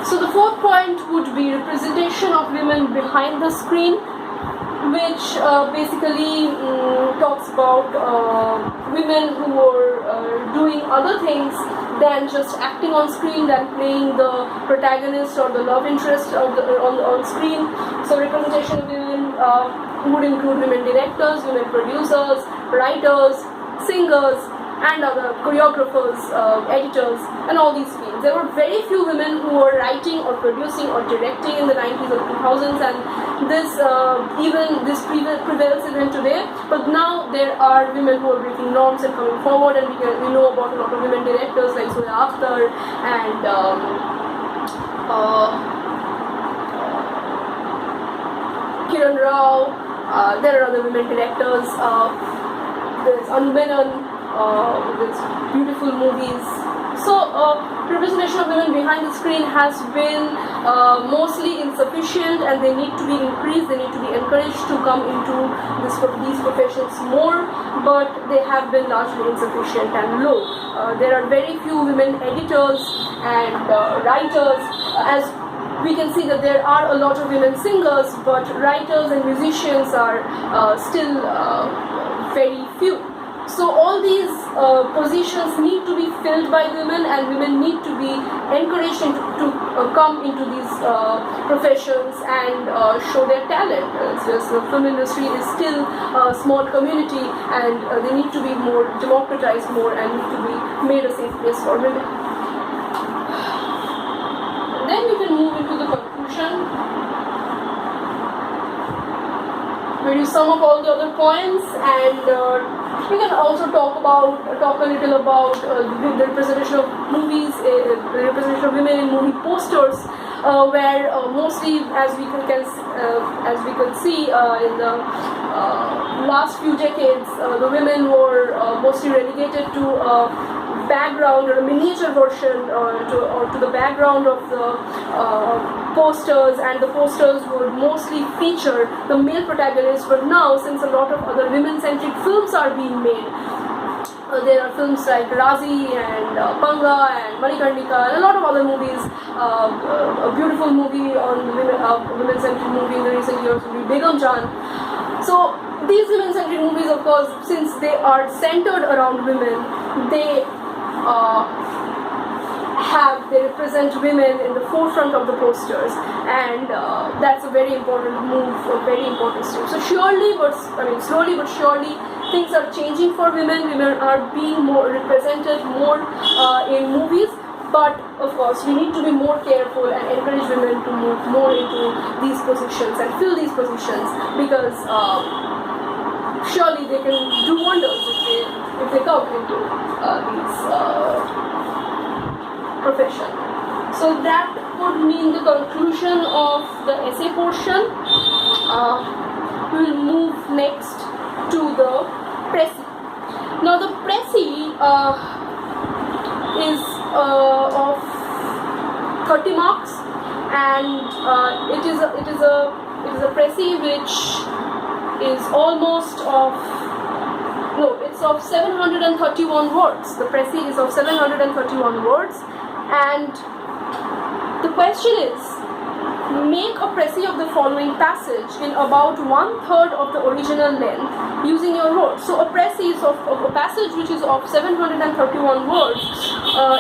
So the fourth point would be representation of women behind the screen, which basically talks about women who were doing other things than just acting on screen, than playing the protagonist or the love interest on screen. So representation of women would include women directors, women producers, writers, singers, and other choreographers, editors, and all these fields. There were very few women who were writing or producing or directing in the 90s or 2000s, and this prevails even today. But now there are women who are breaking norms and coming forward, and we know about a lot of women directors like Zoya Akhtar and Kiran Rao. There are other women directors. There's Anu Menon. With beautiful movies. So representation of women behind the screen has been mostly insufficient, and they need to be increased. They need to be encouraged to come into these professions more, but they have been largely insufficient and low. There are very few women editors and writers. As we can see that there are a lot of women singers, but writers and musicians are still very few. So all these positions need to be filled by women, and women need to be encouraged to come into these professions and show their talent. It's just the film industry is still a small community, and they need to be more democratized more and need to be made a safe place for women. Then we can move into the conclusion, where you sum up all the other points, and we can also talk a little about the representation of movies, the representation of women in movie posters, where mostly, as we could see in the last few decades, the women were mostly relegated to background or a miniature version or to the background of the posters, and the posters would mostly feature the male protagonist. But now, since a lot of other women-centric films are being made, there are films like Razi and Panga and Manikarnika and a lot of other movies. A beautiful movie on women-centric movie in the recent years would be Begum Jaan. So these women-centric movies, of course, since they are centered around women, they represent women in the forefront of the posters, and that's a very important move, a very important step. So slowly but surely, things are changing for women. Women are being more represented more in movies, but of course we need to be more careful and encourage women to move more into these positions and fill these positions, because surely they can do wonders if they come into these profession. So that would mean the conclusion of the essay portion. We will move next to the Pressy. Now the Pressy is of 30 marks, and it is a Pressy which is almost it's of 731 words. The Pressy is of 731 words, and the question is, make a Pressy of the following passage in about 1/3 of the original length using your words. So a Pressy is of a passage which is of 731 words.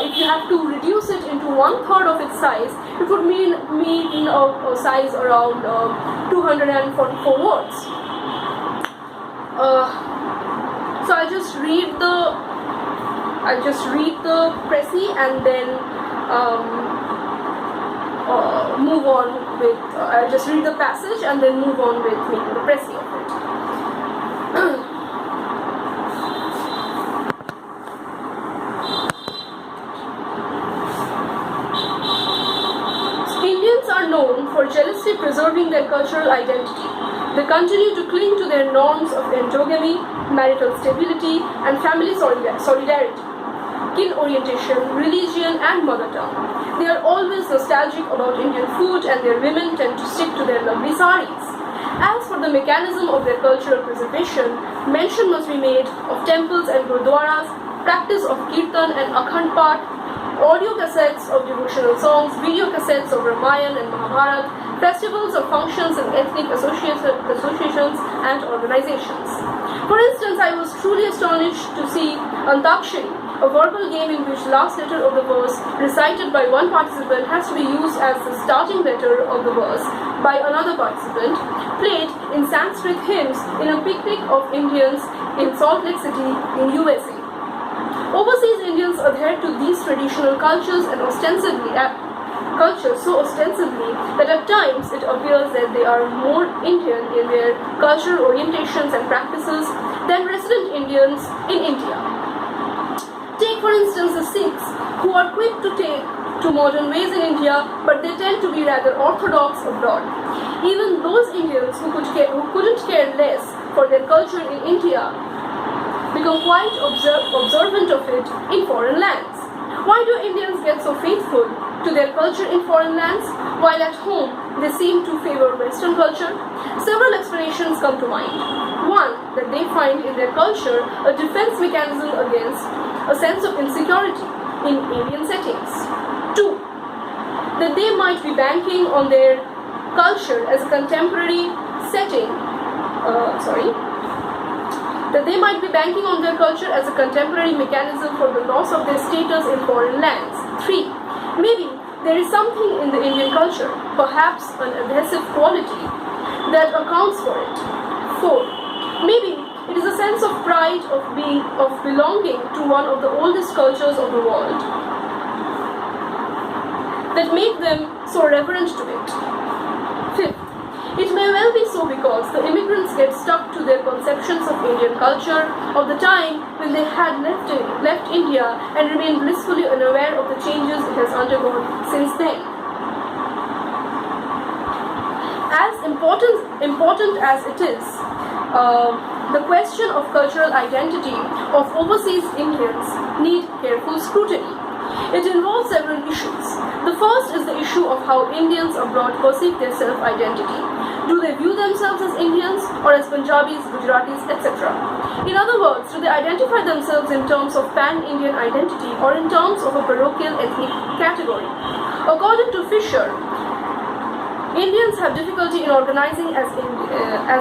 If you have to reduce it into 1/3 of its size, it would mean a size around 244 words. So I'll just read the Pressy and then move on with. I'll just read the passage and then move on with making the Pressy of it. Indians are known for jealously preserving their cultural identity. They continue to cling to their norms of endogamy, marital stability, and family solidarity, kin orientation, religion, and mother tongue. They are always nostalgic about Indian food, and their women tend to stick to their lovely saris. As for the mechanism of their cultural preservation, mention must be made of temples and gurdwaras, practice of kirtan and akhand path, audio cassettes of devotional songs, video cassettes of Ramayana and Mahabharata, festivals or functions and ethnic associations and organizations. For instance, I was truly astonished to see Antakshari, a verbal game in which last letter of the verse recited by one participant has to be used as the starting letter of the verse by another participant, played in Sanskrit hymns in a picnic of Indians in Salt Lake City in USA. Overseas Indians adhere to these traditional cultures and so ostensibly that at times it appears that they are more Indian in their cultural orientations and practices than resident Indians in India. Take for instance the Sikhs, who are quick to take to modern ways in India, but they tend to be rather orthodox abroad. Even those Indians who couldn't care less for their culture in India become quite observant of it in foreign lands. Why do Indians get so faithful to their culture in foreign lands, while at home they seem to favor Western culture? Several explanations come to mind. One, that they find in their culture a defense mechanism against a sense of insecurity in alien settings. Two, that they might be banking on their culture as a contemporary mechanism for the loss of their status in foreign lands. 3. Maybe there is something in the Indian culture, perhaps an adhesive quality, that accounts for it. 4. Maybe it is a sense of pride of belonging to one of the oldest cultures of the world that make them so reverent to it. 5th, it may well be so because the immigrants get stuck to their conceptions of Indian culture of the time when they had left India and remained blissfully unaware of the changes it has undergone since then. As important as it is, the question of cultural identity of overseas Indians need careful scrutiny. It involves several issues. The first is the issue of how Indians abroad perceive their self-identity. Do they view themselves as Indians or as Punjabis, Gujaratis, etc.? In other words, do they identify themselves in terms of pan-Indian identity or in terms of a parochial ethnic category? According to Fisher, Indians have difficulty in organizing as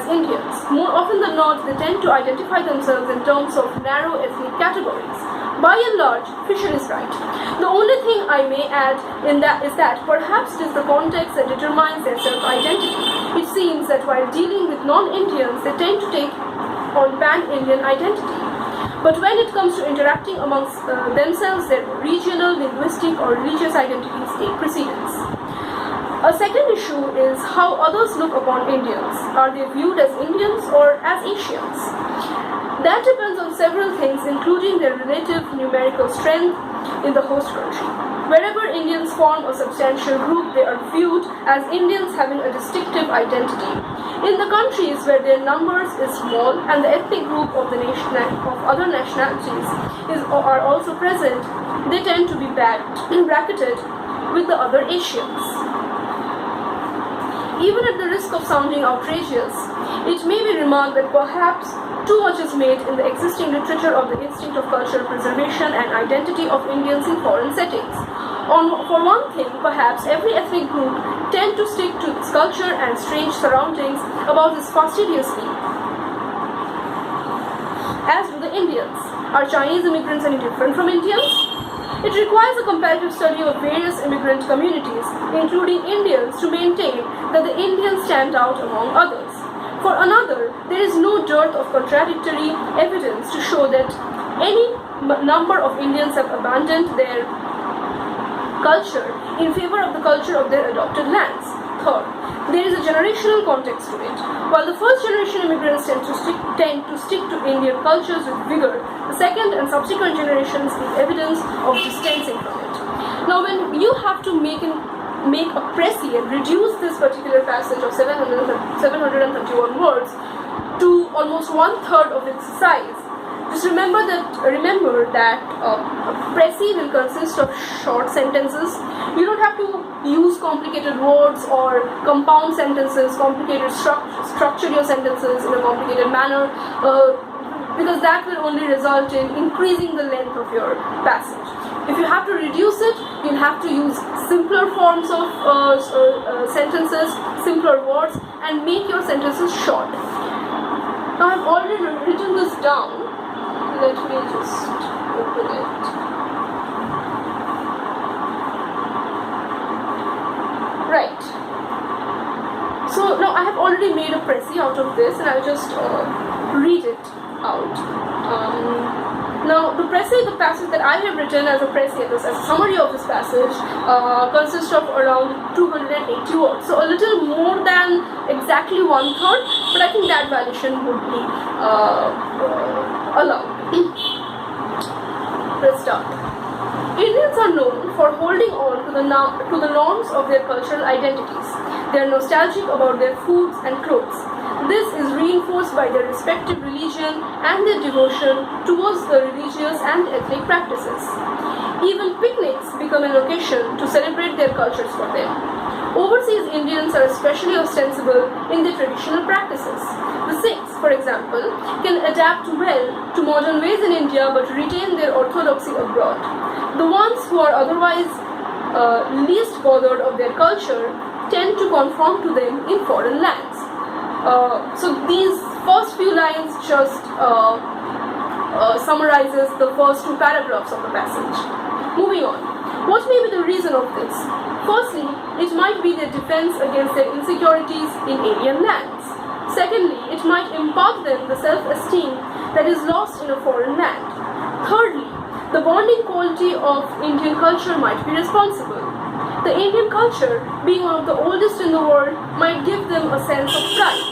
Indians. More often than not, they tend to identify themselves in terms of narrow ethnic categories. By and large, Fisher is right. The only thing I may add is that perhaps it is the context that determines their self-identity. It seems that while dealing with non-Indians, they tend to take on pan-Indian identity. But when it comes to interacting amongst themselves, their regional, linguistic, or religious identities take precedence. A second issue is how others look upon Indians. Are they viewed as Indians or as Asians? That depends on several things, including their relative numerical strength in the host country. Wherever Indians form a substantial group, they are viewed as Indians having a distinctive identity. In the countries where their numbers is small and the ethnic group of other nationalities are also present, they tend to be bracketed with the other Asians. Even at the risk of sounding outrageous, it may be remarked that perhaps too much is made in the existing literature of the instinct of cultural preservation and identity of Indians in foreign settings. For one thing, perhaps every ethnic group tend to stick to its culture and strange surroundings about this fastidiously, as do the Indians. Are Chinese immigrants any different from Indians? It requires a comparative study of various immigrant communities, including Indians, to maintain that the Indians stand out among others. For another, there is no dearth of contradictory evidence to show that any number of Indians have abandoned their culture in favor of the culture of their adopted lands. Third, there is a generational context to it. While the first generation immigrants tend to stick to Indian cultures with vigor, the second and subsequent generations give evidence of distancing from it. Now, when you have to make a précis and reduce this particular passage of 731 words to almost 1/3 of its size, just remember that précis will consist of short sentences. You don't have to use complicated words or compound sentences, structure your sentences in a complicated manner, because that will only result in increasing the length of your passage. If you have to reduce it, you'll have to use simpler forms of sentences, simpler words, and make your sentences short. Now I've already written this down. Let me just open it. Right. So now I have already made a précis out of this, and I'll just read it out. Now the précis, the passage that I have written as a précis, as a summary of this passage, consists of around 280 words. So a little more than exactly 1/3, but I think that variation would be allowed. Let's start. Indians are known for holding on to the norms of their cultural identities. They are nostalgic about their foods and clothes. This is reinforced by their respective religion and their devotion towards the religious and ethnic practices. Even picnics become an occasion to celebrate their cultures for them. Overseas Indians are especially ostensible in their traditional practices. The Sikhs, for example, can adapt well to modern ways in India but retain their orthodoxy abroad. The ones who are otherwise least bothered of their culture tend to conform to them in foreign lands. So these first few lines just summarizes the first 2 paragraphs of the passage. Moving on. What may be the reason of this? Firstly, it might be their defense against their insecurities in alien lands. Secondly, it might impart them the self-esteem that is lost in a foreign land. Thirdly, the bonding quality of Indian culture might be responsible. The Indian culture, being one of the oldest in the world, might give them a sense of pride.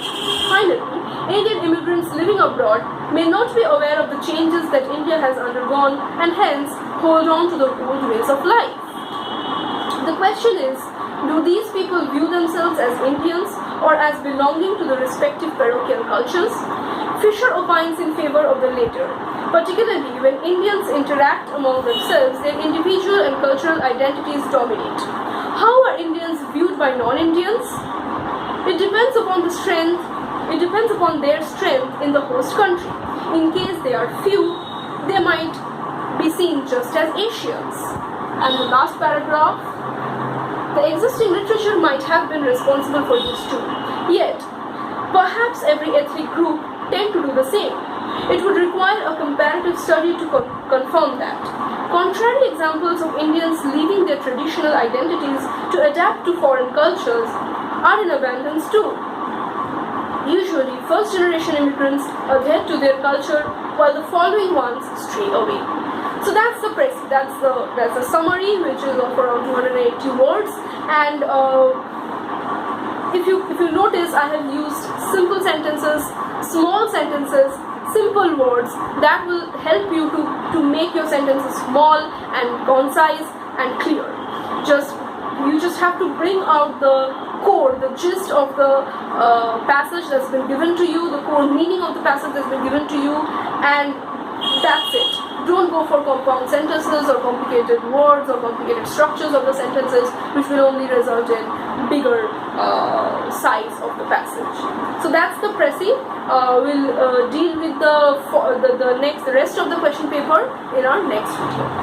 Finally, Indian immigrants living abroad may not be aware of the changes that India has undergone and hence hold on to the old ways of life. The question is, do these people view themselves as Indians or as belonging to the respective parochial cultures? Fisher opines in favor of the latter. Particularly when Indians interact among themselves, their individual and cultural identities dominate. How are Indians viewed by non-Indians? It depends upon their strength in the host country. In case they are few, they might be seen just as Asians. And the last paragraph, the existing literature might have been responsible for this too. Yet, perhaps every ethnic group tend to do the same. It would require a comparative study to confirm that. Contrary examples of Indians leaving their traditional identities to adapt to foreign cultures are in abundance too. Usually, first-generation immigrants adhere to their culture while the following ones stray away. So that's the précis. That's the summary, which is of around 280 words. And if you notice, I have used simple sentences, small sentences, simple words that will help you to make your sentences small and concise and clear. You just have to bring out the core, the gist of the passage that's been given to you, the core meaning of the passage that's been given to you, and that's it. Don't go for compound sentences or complicated words or complicated structures of the sentences, which will only result in bigger size of the passage. So that's the précis. We'll deal with the rest of the question paper in our next video.